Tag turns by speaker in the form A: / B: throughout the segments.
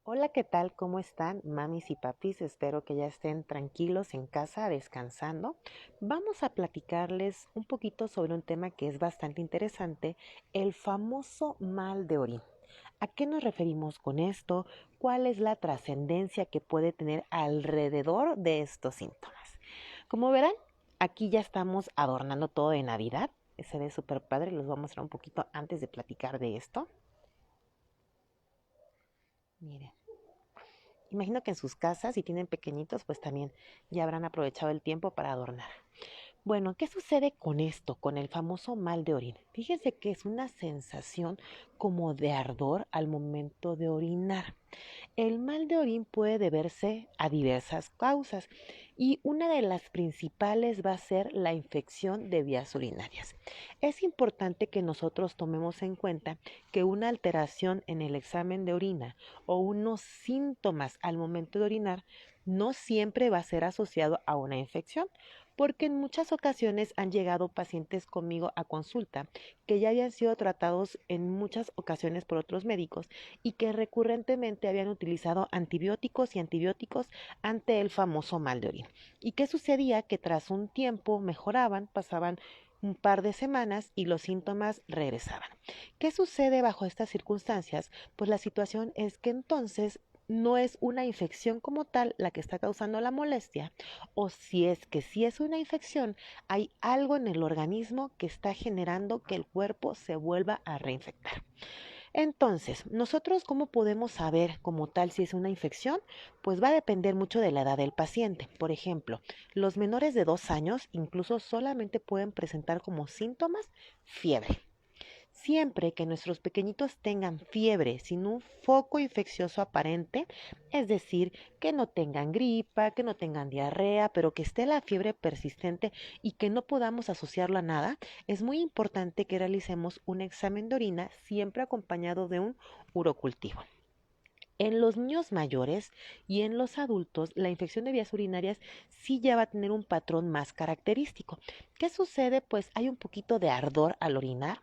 A: Hola, ¿qué tal? ¿Cómo están, mamis y papis? Espero que ya estén tranquilos en casa, descansando. Vamos a platicarles un poquito sobre un tema que es bastante interesante, el famoso mal de orín. ¿A qué nos referimos con esto? ¿Cuál es la trascendencia que puede tener alrededor de estos síntomas? Como verán, aquí ya estamos adornando todo de Navidad. Se ve súper padre, los voy a mostrar un poquito antes de platicar de esto. Miren. Imagino que en sus casas, si tienen pequeñitos, pues también ya habrán aprovechado el tiempo para adornar. Bueno, ¿qué sucede con esto, con el famoso mal de orina? Fíjense que es una sensación como de ardor al momento de orinar. El mal de orín puede deberse a diversas causas y una de las principales va a ser la infección de vías urinarias. Es importante que nosotros tomemos en cuenta que una alteración en el examen de orina o unos síntomas al momento de orinar no siempre va a ser asociado a una infección, porque en muchas ocasiones han llegado pacientes conmigo a consulta que ya habían sido tratados en muchas ocasiones por otros médicos y que recurrentemente habían utilizado antibióticos y antibióticos ante el famoso mal de orina. ¿Y qué sucedía? Que tras un tiempo mejoraban, pasaban un par de semanas y los síntomas regresaban. ¿Qué sucede bajo estas circunstancias? Pues la situación es que entonces no es una infección como tal la que está causando la molestia, o si es que sí es una infección, hay algo en el organismo que está generando que el cuerpo se vuelva a reinfectar. Entonces, nosotros cómo podemos saber como tal si es una infección, pues va a depender mucho de la edad del paciente. Por ejemplo, los menores de 2 años incluso solamente pueden presentar como síntomas fiebre. Siempre que nuestros pequeñitos tengan fiebre sin un foco infeccioso aparente, es decir, que no tengan gripa, que no tengan diarrea, pero que esté la fiebre persistente y que no podamos asociarlo a nada, es muy importante que realicemos un examen de orina siempre acompañado de un urocultivo. En los niños mayores y en los adultos, la infección de vías urinarias sí ya va a tener un patrón más característico. ¿Qué sucede? Pues hay un poquito de ardor al orinar,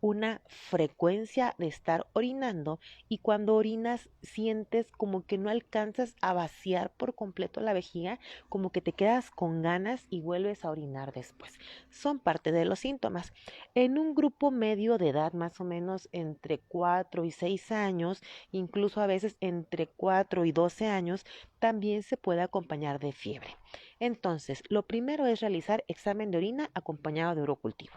A: una frecuencia de estar orinando y cuando orinas sientes como que no alcanzas a vaciar por completo la vejiga, como que te quedas con ganas y vuelves a orinar después. Son parte de los síntomas. En un grupo medio de edad, más o menos entre 4 y 6 años, incluso a veces entre 4 y 12 años, también se puede acompañar de fiebre. Entonces, lo primero es realizar examen de orina acompañado de urocultivo.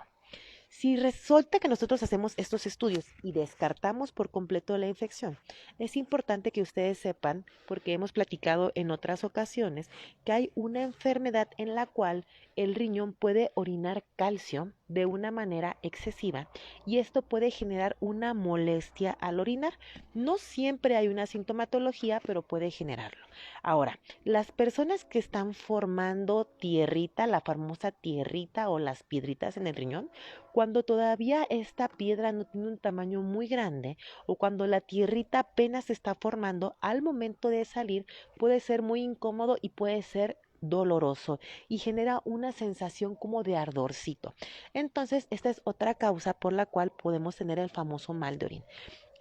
A: Si resulta que nosotros hacemos estos estudios y descartamos por completo la infección, es importante que ustedes sepan, porque hemos platicado en otras ocasiones, que hay una enfermedad en la cual el riñón puede orinar calcio de una manera excesiva y esto puede generar una molestia al orinar. No siempre hay una sintomatología, pero puede generarlo. Ahora, las personas que están formando tierrita, la famosa tierrita o las piedritas en el riñón, cuando todavía esta piedra no tiene un tamaño muy grande o cuando la tierrita apenas se está formando, al momento de salir puede ser muy incómodo y puede ser doloroso y genera una sensación como de ardorcito. Entonces, esta es otra causa por la cual podemos tener el famoso mal de orina.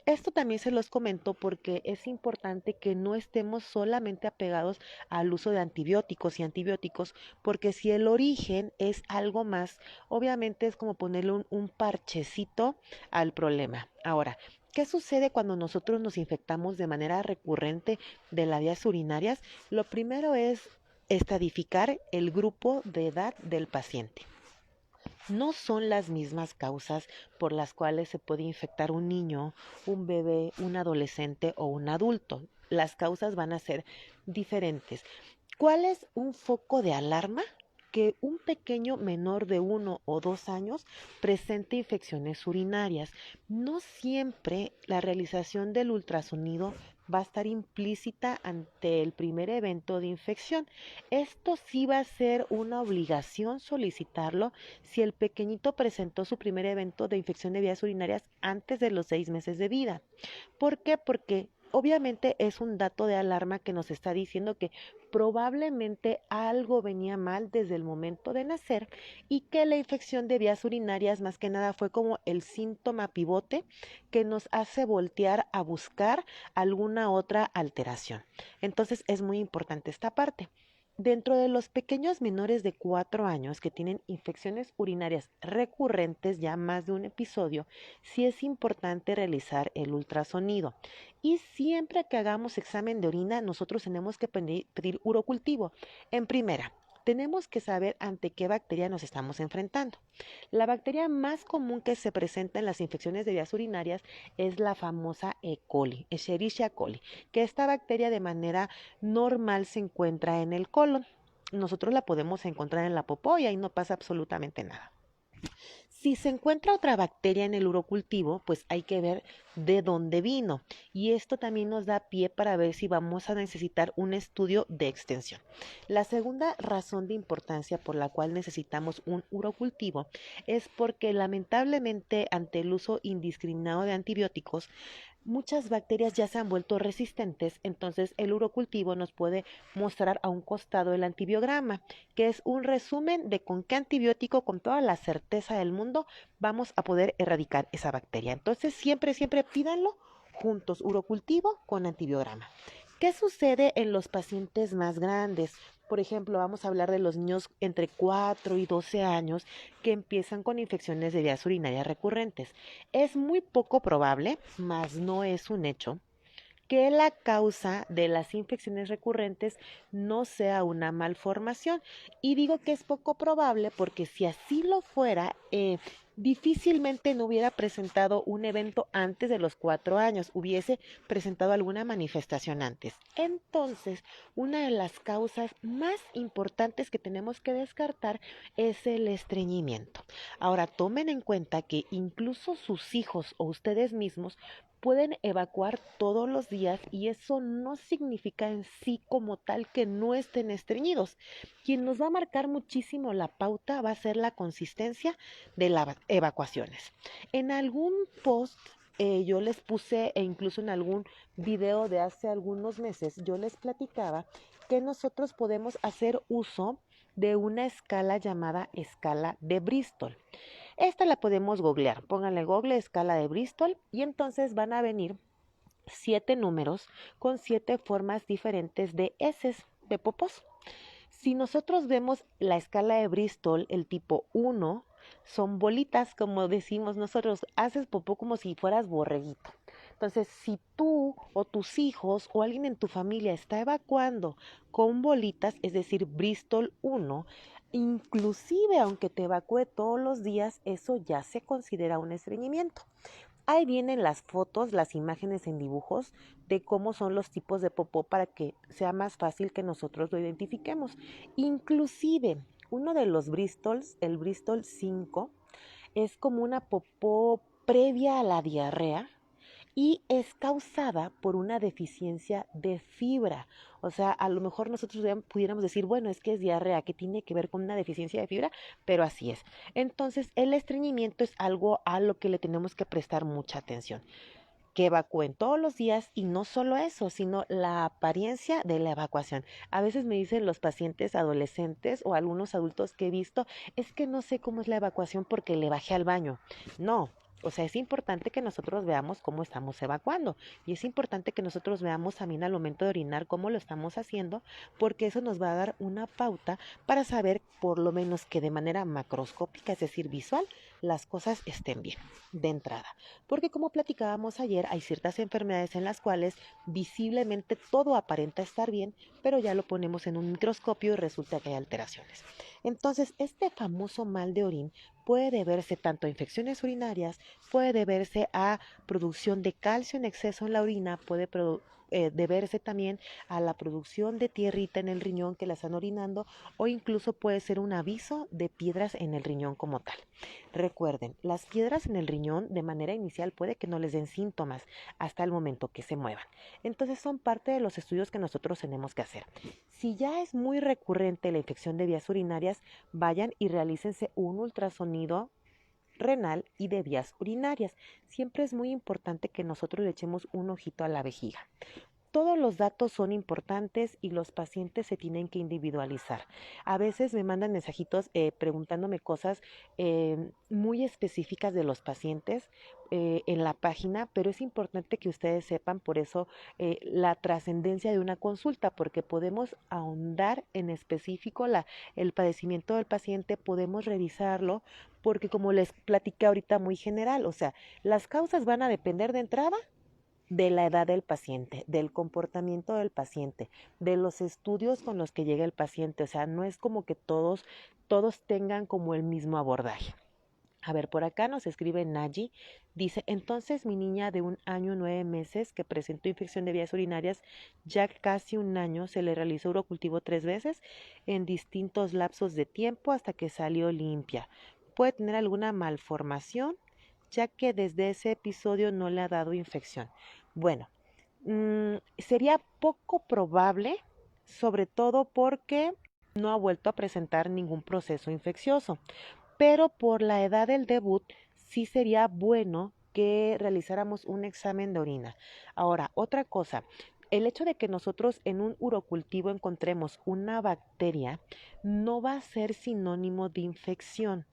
A: Esto también se los comento porque es importante que no estemos solamente apegados al uso de antibióticos y antibióticos, porque si el origen es algo más, obviamente es como ponerle un parchecito al problema. Ahora, ¿qué sucede cuando nosotros nos infectamos de manera recurrente de las vías urinarias? Lo primero es estadificar el grupo de edad del paciente. No son las mismas causas por las cuales se puede infectar un niño, un bebé, un adolescente o un adulto. Las causas van a ser diferentes. ¿Cuál es un foco de alarma? Que un pequeño menor de 1 o 2 años presente infecciones urinarias. No siempre la realización del ultrasonido va a estar implícita ante el primer evento de infección. Esto sí va a ser una obligación solicitarlo si el pequeñito presentó su primer evento de infección de vías urinarias antes de los 6 meses de vida. ¿Por qué? Porque Obviamente es un dato de alarma que nos está diciendo que probablemente algo venía mal desde el momento de nacer y que la infección de vías urinarias más que nada fue como el síntoma pivote que nos hace voltear a buscar alguna otra alteración. Entonces es muy importante esta parte. Dentro de los pequeños menores de 4 años que tienen infecciones urinarias recurrentes, ya más de un episodio, sí es importante realizar el ultrasonido. Y siempre que hagamos examen de orina, nosotros tenemos que pedir urocultivo. En primera, tenemos que saber ante qué bacteria nos estamos enfrentando. La bacteria más común que se presenta en las infecciones de vías urinarias es la famosa E. coli, Escherichia coli, que esta bacteria de manera normal se encuentra en el colon. Nosotros la podemos encontrar en la popó y ahí no pasa absolutamente nada. Si se encuentra otra bacteria en el urocultivo, pues hay que ver de dónde vino. Y esto también nos da pie para ver si vamos a necesitar un estudio de extensión. La segunda razón de importancia por la cual necesitamos un urocultivo es porque lamentablemente ante el uso indiscriminado de antibióticos, muchas bacterias ya se han vuelto resistentes, entonces el urocultivo nos puede mostrar a un costado el antibiograma, que es un resumen de con qué antibiótico, con toda la certeza del mundo, vamos a poder erradicar esa bacteria. Entonces siempre pídanlo juntos, urocultivo con antibiograma. ¿Qué sucede en los pacientes más grandes? Por ejemplo, vamos a hablar de los niños entre 4 y 12 años que empiezan con infecciones de vías urinarias recurrentes. Es muy poco probable, mas no es un hecho, que la causa de las infecciones recurrentes no sea una malformación. Y digo que es poco probable porque si así lo fuera, difícilmente no hubiera presentado un evento antes de los 4 años, hubiese presentado alguna manifestación antes. Entonces, una de las causas más importantes que tenemos que descartar es el estreñimiento. Ahora, tomen en cuenta que incluso sus hijos o ustedes mismos pueden evacuar todos los días y eso no significa en sí como tal que no estén estreñidos. Quien nos va a marcar muchísimo la pauta va a ser la consistencia de las evacuaciones. En algún post yo les puse e incluso en algún video de hace algunos meses yo les platicaba que nosotros podemos hacer uso de una escala llamada escala de Bristol. Esta la podemos googlear. Pónganle Google escala de Bristol y entonces van a venir 7 números con 7 formas diferentes de heces, de popos. Si nosotros vemos la escala de Bristol, el tipo 1, son bolitas, como decimos nosotros, haces popó como si fueras borreguito. Entonces, si tú o tus hijos o alguien en tu familia está evacuando con bolitas, es decir, Bristol 1, inclusive aunque te evacúe todos los días, eso ya se considera un estreñimiento. Ahí vienen las fotos, las imágenes en dibujos de cómo son los tipos de popó para que sea más fácil que nosotros lo identifiquemos. Inclusive, uno de los Bristols, el Bristol 5, es como una popó previa a la diarrea y es causada por una deficiencia de fibra. O sea, a lo mejor nosotros pudiéramos decir, bueno, es que es diarrea, que tiene que ver con una deficiencia de fibra, pero así es. Entonces, el estreñimiento es algo a lo que le tenemos que prestar mucha atención, que evacúen todos los días y no solo eso, sino la apariencia de la evacuación. A veces me dicen los pacientes adolescentes o algunos adultos que he visto, es que no sé cómo es la evacuación porque le bajé al baño. No. O sea, es importante que nosotros veamos cómo estamos evacuando y es importante que nosotros veamos también al momento de orinar cómo lo estamos haciendo porque eso nos va a dar una pauta para saber por lo menos que de manera macroscópica, es decir, visual, las cosas estén bien de entrada. Porque como platicábamos ayer, hay ciertas enfermedades en las cuales visiblemente todo aparenta estar bien, pero ya lo ponemos en un microscopio y resulta que hay alteraciones. Entonces, este famoso mal de orín puede deberse tanto a infecciones urinarias, puede deberse a producción de calcio en exceso en la orina, puede deberse también a la producción de tierrita en el riñón que la están orinando o incluso puede ser un aviso de piedras en el riñón como tal. Recuerden, las piedras en el riñón de manera inicial puede que no les den síntomas hasta el momento que se muevan. Entonces son parte de los estudios que nosotros tenemos que hacer. Si ya es muy recurrente la infección de vías urinarias, vayan y realícense un ultrasonido renal y de vías urinarias. Siempre es muy importante que nosotros le echemos un ojito a la vejiga. Todos los datos son importantes y los pacientes se tienen que individualizar. A veces me mandan mensajitos preguntándome cosas muy específicas de los pacientes en la página, pero es importante que ustedes sepan por eso la trascendencia de una consulta, porque podemos ahondar en específico el padecimiento del paciente, podemos revisarlo, porque como les platicé ahorita muy general, o sea, las causas van a depender de entrada de la edad del paciente, del comportamiento del paciente, de los estudios con los que llega el paciente. O sea, no es como que todos tengan como el mismo abordaje. A ver, por acá nos escribe Naji, dice, entonces mi niña de 1 año 9 meses que presentó infección de vías urinarias, ya casi 1 año se le realizó urocultivo 3 veces en distintos lapsos de tiempo hasta que salió limpia. ¿Puede tener alguna malformación? Ya que desde ese episodio no le ha dado infección. Bueno, sería poco probable, sobre todo porque no ha vuelto a presentar ningún proceso infeccioso, pero por la edad del debut sí sería bueno que realizáramos un examen de orina. Ahora, otra cosa, el hecho de que nosotros en un urocultivo encontremos una bacteria no va a ser sinónimo de infección.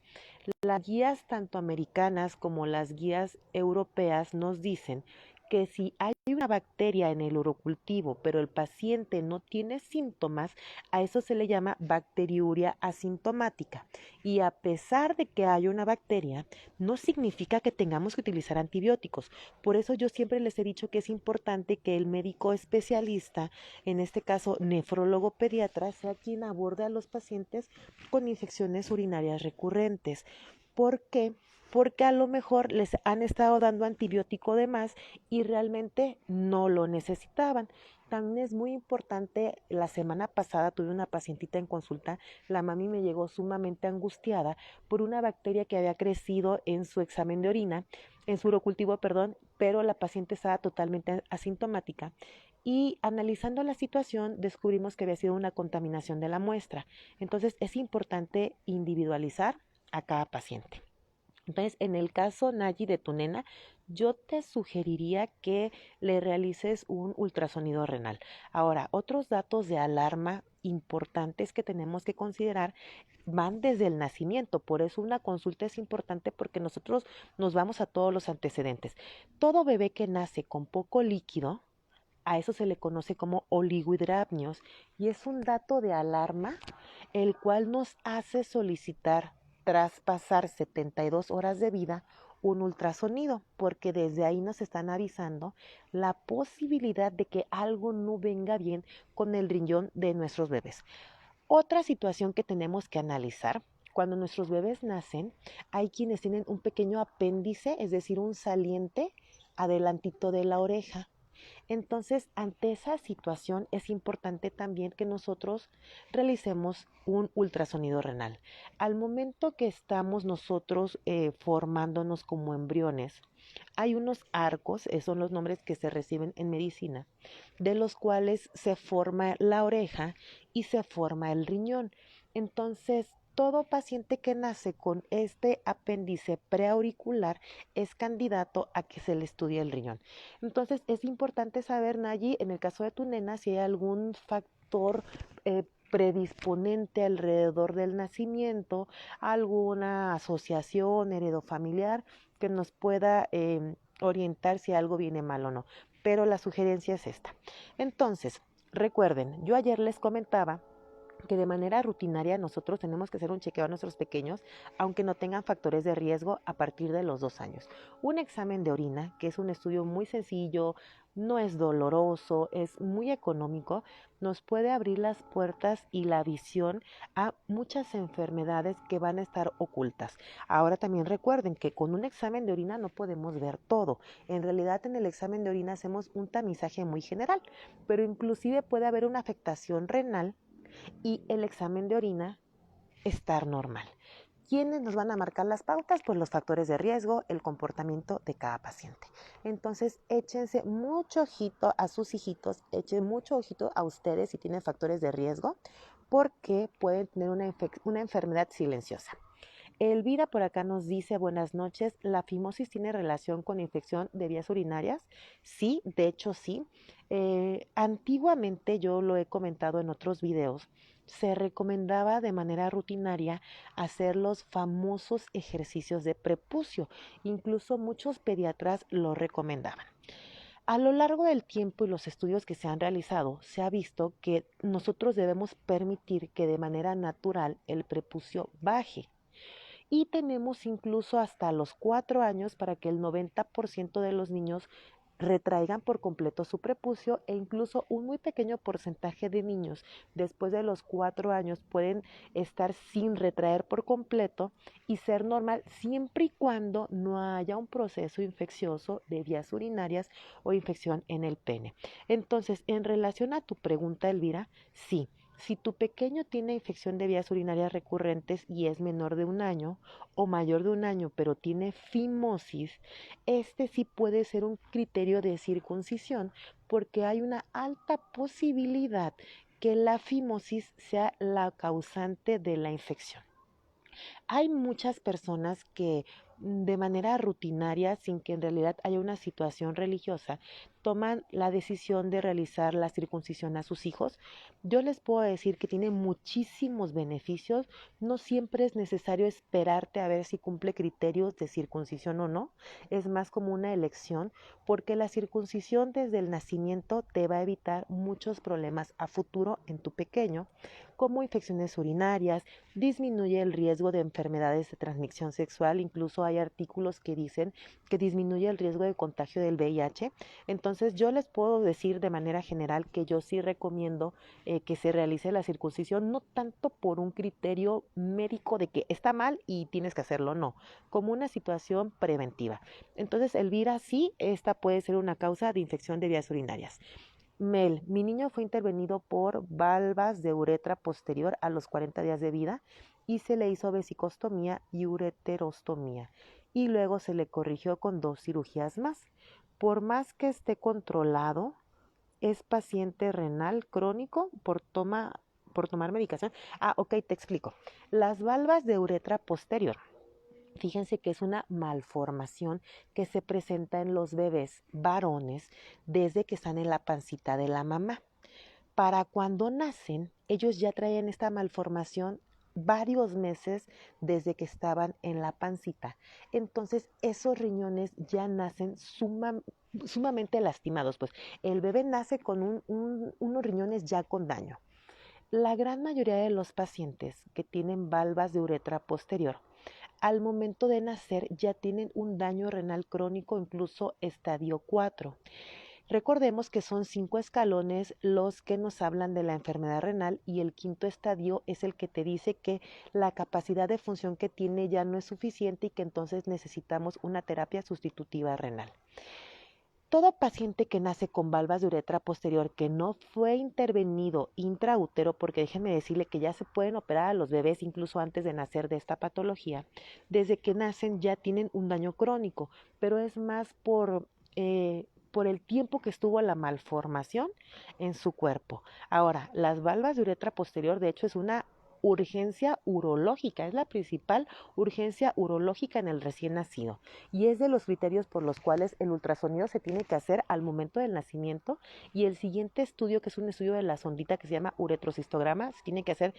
A: Las guías tanto americanas como las guías europeas nos dicen que si hay una bacteria en el urocultivo, pero el paciente no tiene síntomas, a eso se le llama bacteriuria asintomática. Y a pesar de que haya una bacteria, no significa que tengamos que utilizar antibióticos. Por eso yo siempre les he dicho que es importante que el médico especialista, en este caso nefrólogo pediatra, sea quien aborde a los pacientes con infecciones urinarias recurrentes. ¿Por qué? Porque a lo mejor les han estado dando antibiótico de más y realmente no lo necesitaban. También es muy importante, la semana pasada tuve una pacientita en consulta, la mami me llegó sumamente angustiada por una bacteria que había crecido en su examen de orina, en su urocultivo, perdón, pero la paciente estaba totalmente asintomática. Y analizando la situación descubrimos que había sido una contaminación de la muestra. Entonces es importante individualizar a cada paciente. Entonces, en el caso, Nayi, de tu nena, yo te sugeriría que le realices un ultrasonido renal. Ahora, otros datos de alarma importantes que tenemos que considerar van desde el nacimiento. Por eso una consulta es importante porque nosotros nos vamos a todos los antecedentes. Todo bebé que nace con poco líquido, a eso se le conoce como oligohidramnios y es un dato de alarma el cual nos hace solicitar, tras pasar 72 horas de vida, un ultrasonido, porque desde ahí nos están avisando la posibilidad de que algo no venga bien con el riñón de nuestros bebés. Otra situación que tenemos que analizar, cuando nuestros bebés nacen, hay quienes tienen un pequeño apéndice, es decir, un saliente adelantito de la oreja. Entonces, ante esa situación es importante también que nosotros realicemos un ultrasonido renal. Al momento que estamos nosotros formándonos como embriones, hay unos arcos, esos son los nombres que se reciben en medicina, de los cuales se forma la oreja y se forma el riñón. Entonces, todo paciente que nace con este apéndice preauricular es candidato a que se le estudie el riñón. Entonces, es importante saber, Nayi, en el caso de tu nena, si hay algún factor predisponente alrededor del nacimiento, alguna asociación heredofamiliar que nos pueda orientar si algo viene mal o no. Pero la sugerencia es esta. Entonces, recuerden, yo ayer les comentaba que de manera rutinaria nosotros tenemos que hacer un chequeo a nuestros pequeños, aunque no tengan factores de riesgo a partir de los 2 años. Un examen de orina, que es un estudio muy sencillo, no es doloroso, es muy económico, nos puede abrir las puertas y la visión a muchas enfermedades que van a estar ocultas. Ahora también recuerden que con un examen de orina no podemos ver todo. En realidad en el examen de orina hacemos un tamizaje muy general, pero inclusive puede haber una afectación renal y el examen de orina estar normal. ¿Quiénes nos van a marcar las pautas? Pues los factores de riesgo, el comportamiento de cada paciente. Entonces, échense mucho ojito a sus hijitos, echen mucho ojito a ustedes si tienen factores de riesgo, porque pueden tener una enfermedad silenciosa. Elvira por acá nos dice, buenas noches, ¿la fimosis tiene relación con infección de vías urinarias? Sí, de hecho sí. Antiguamente, yo lo he comentado en otros videos, se recomendaba de manera rutinaria hacer los famosos ejercicios de prepucio. Incluso muchos pediatras lo recomendaban. A lo largo del tiempo y los estudios que se han realizado, se ha visto que nosotros debemos permitir que de manera natural el prepucio baje. Y tenemos incluso hasta los 4 años para que el 90% de los niños retraigan por completo su prepucio, e incluso un muy pequeño porcentaje de niños después de los 4 años pueden estar sin retraer por completo y ser normal siempre y cuando no haya un proceso infeccioso de vías urinarias o infección en el pene. Entonces, en relación a tu pregunta, Elvira, sí. Si tu pequeño tiene infección de vías urinarias recurrentes y es menor de 1 año o mayor de 1 año, pero tiene fimosis, este sí puede ser un criterio de circuncisión porque hay una alta posibilidad que la fimosis sea la causante de la infección. Hay muchas personas que de manera rutinaria, sin que en realidad haya una situación religiosa, toman la decisión de realizar la circuncisión a sus hijos. Yo les puedo decir que tiene muchísimos beneficios. No siempre es necesario esperarte a ver si cumple criterios de circuncisión o no. Es más como una elección, porque la circuncisión desde el nacimiento te va a evitar muchos problemas a futuro en tu pequeño, como infecciones urinarias, disminuye el riesgo de enfermedades de transmisión sexual. Incluso hay artículos que dicen que disminuye el riesgo de contagio del VIH. Entonces yo les puedo decir de manera general que yo sí recomiendo que se realice la circuncisión, no tanto por un criterio médico de que está mal y tienes que hacerlo, no, como una situación preventiva. Entonces, Elvira, sí, esta puede ser una causa de infección de vías urinarias. Mel, mi niño fue intervenido por valvas de uretra posterior a los 40 días de vida y se le hizo vesicostomía y ureterostomía y luego se le corrigió con 2 cirugías más. Por más que esté controlado, es paciente renal crónico por tomar medicación. Ok, te explico. Las valvas de uretra posterior, fíjense que es una malformación que se presenta en los bebés varones desde que están en la pancita de la mamá. Para cuando nacen, ellos ya traen esta malformación varios meses desde que estaban en la pancita. Entonces, esos riñones ya nacen sumamente lastimados. Pues el bebé nace con unos riñones ya con daño. La gran mayoría de los pacientes que tienen valvas de uretra posterior al momento de nacer ya tienen un daño renal crónico, incluso estadio 4. Recordemos que son 5 escalones los que nos hablan de la enfermedad renal y el quinto estadio es el que te dice que la capacidad de función que tiene ya no es suficiente y que entonces necesitamos una terapia sustitutiva renal. Todo paciente que nace con valvas de uretra posterior que no fue intervenido intraútero, porque déjenme decirle que ya se pueden operar a los bebés incluso antes de nacer de esta patología, desde que nacen ya tienen un daño crónico, pero es más por el tiempo que estuvo la malformación en su cuerpo. Ahora, las valvas de uretra posterior, de hecho, es una urgencia urológica, es la principal urgencia urológica en el recién nacido y es de los criterios por los cuales el ultrasonido se tiene que hacer al momento del nacimiento y el siguiente estudio, que es un estudio de la sondita que se llama uretrocistograma, se tiene que hacer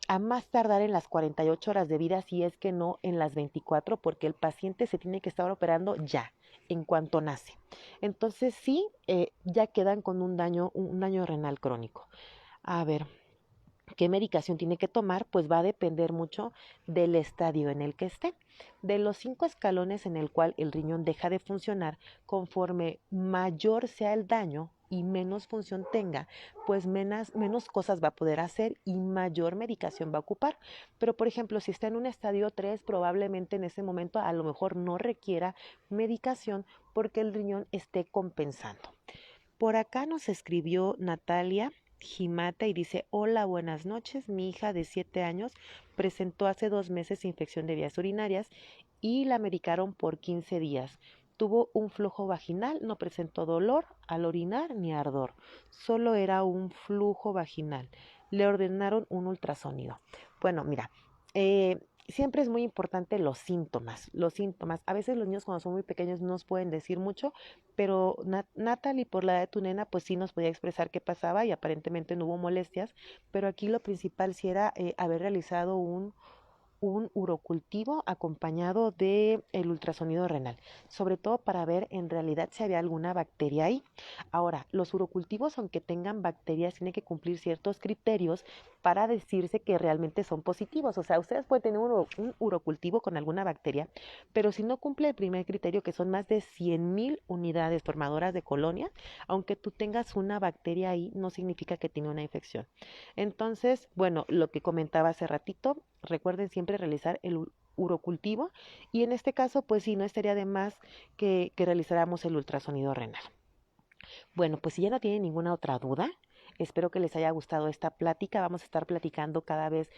A: a más tardar en las 48 horas de vida, si es que no en las 24, porque el paciente se tiene que estar operando ya, en cuanto nace. Entonces sí, ya quedan con un daño renal crónico. A ver, ¿qué medicación tiene que tomar? Pues va a depender mucho del estadio en el que esté. De los 5 escalones en el cual el riñón deja de funcionar, conforme mayor sea el daño y menos función tenga, pues menos cosas va a poder hacer y mayor medicación va a ocupar. Pero, por ejemplo, si está en un estadio 3, probablemente en ese momento a lo mejor no requiera medicación porque el riñón esté compensando. Por acá nos escribió Natalia Jimata y dice, hola, buenas noches, mi hija de 7 años presentó hace 2 meses infección de vías urinarias y la medicaron por 15 días. Tuvo un flujo vaginal, no presentó dolor al orinar ni ardor, solo era un flujo vaginal. Le ordenaron un ultrasonido. Bueno, mira, siempre es muy importante los síntomas, los síntomas. A veces los niños cuando son muy pequeños no nos pueden decir mucho, pero Natalie, por la edad de tu nena, pues sí nos podía expresar qué pasaba y aparentemente no hubo molestias, pero aquí lo principal sí era haber realizado un urocultivo acompañado de el ultrasonido renal, sobre todo para ver en realidad si había alguna bacteria ahí. Ahora, los urocultivos, aunque tengan bacterias, tienen que cumplir ciertos criterios para decirse que realmente son positivos. O sea, ustedes pueden tener un urocultivo con alguna bacteria, pero si no cumple el primer criterio, que son más de 100,000 unidades formadoras de colonia, aunque tú tengas una bacteria ahí, no significa que tiene una infección. Entonces, bueno, lo que comentaba hace ratito, recuerden siempre realizar el urocultivo y en este caso, pues sí, no estaría de más que realizáramos el ultrasonido renal. Bueno, pues si ya no tienen ninguna otra duda, espero que les haya gustado esta plática. Vamos a estar platicando cada vez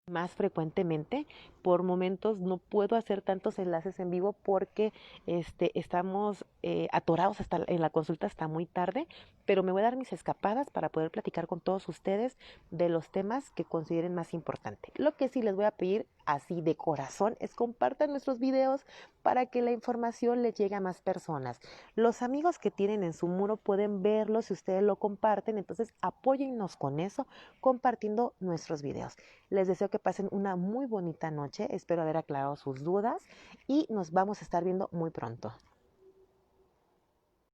A: más frecuentemente. Por momentos no puedo hacer tantos enlaces en vivo porque estamos atorados en la consulta hasta muy tarde, pero me voy a dar mis escapadas para poder platicar con todos ustedes de los temas que consideren más importante. Lo que sí les voy a pedir así de corazón es compartan nuestros videos para que la información les llegue a más personas. Los amigos que tienen en su muro pueden verlo si ustedes lo comparten, entonces apóyennos con eso, compartiendo nuestros videos. Les deseo que pasen una muy bonita noche, espero haber aclarado sus dudas y nos vamos a estar viendo muy pronto.